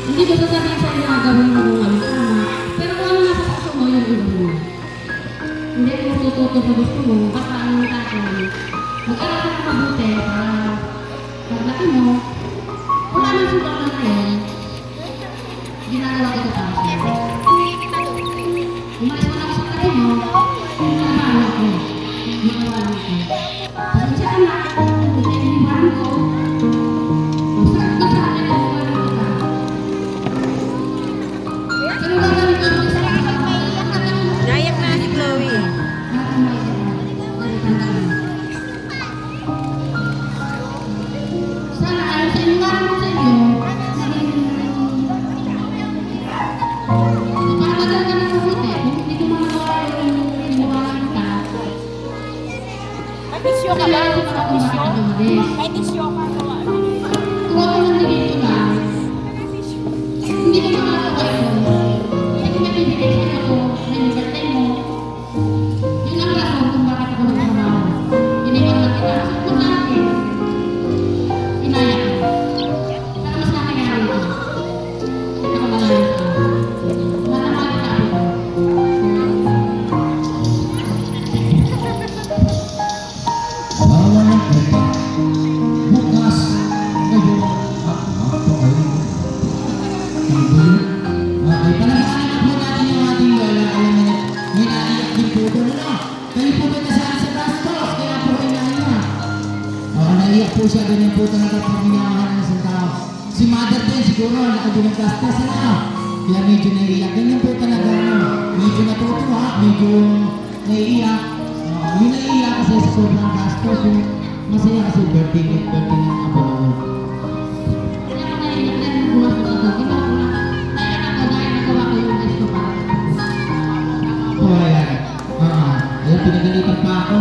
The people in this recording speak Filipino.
Hindi ko sasabihin sa inyo na gawin mo kung ano tama. Pero kung ano nasa puso mo, yung iba mo. Hindi mo tututo sa gusto mo, basta ang natin. Mag-aral ka ng mabuti para paglaki mo, wala nang sugal na ngayon, ginagawa ko ito para sa'yo. Umalis mo lang sa tayo mo, nalaman ko. Nalaman ko. Pasensya ka na, hindi iniwanan ko. Masarap na sa akin ang iniwanan ko ka. Pero gagawin ko ito sa akin. Naiyak na si Chloe. Sana alam sa inyo, alam sa inyo, magpapagdal ka ng mabuti. Kung hindi ko magagawa yung iniwanan ka, May tisyo ka ba? kailangan ko pa kung bakit ka umalis. May tisyo ka ba? Kung ako nandigil ko lang, hindi ko makagawa ito. Kasi may bibigay sa'yo ko na yung birthday mo. Yun ang rason kung bakit ako nagtrabaho. Iniwan lang kita. Kasi kung sa akin, inaya ko. Para mas nakakayari ko. Hindi ko malayo sa akin. Maramali ka ako. Bawal ang kota. Bukas, ngayon, at napakain. Hindi. Okay, palamanin na po natin yung ating lola. Alam mo, may naiyak din po doon. Ano? Kayo po ba nasaan sa gastos? Kaya po ay naiyak. Oo, naiyak po siya. Ganyan po talaga pag hinahanap ng isang tao. Si mother din siguro, nakabunang gastos. Ano? Kaya medyo naiyak. Ganyan po talaga. Ano? Medyo natutuwa, medyo naiiyak. Yung naiiyak kasi sa sobrang gastos. Yung masaya kasi birthday ng apo naman. Kaya ako naiinip na yung bukas ko ito. Iba ko na. Naiyak ako dahil nagawa ko yung gusto ko. Oo, ayan. Ayan, pinagalitan pa ako.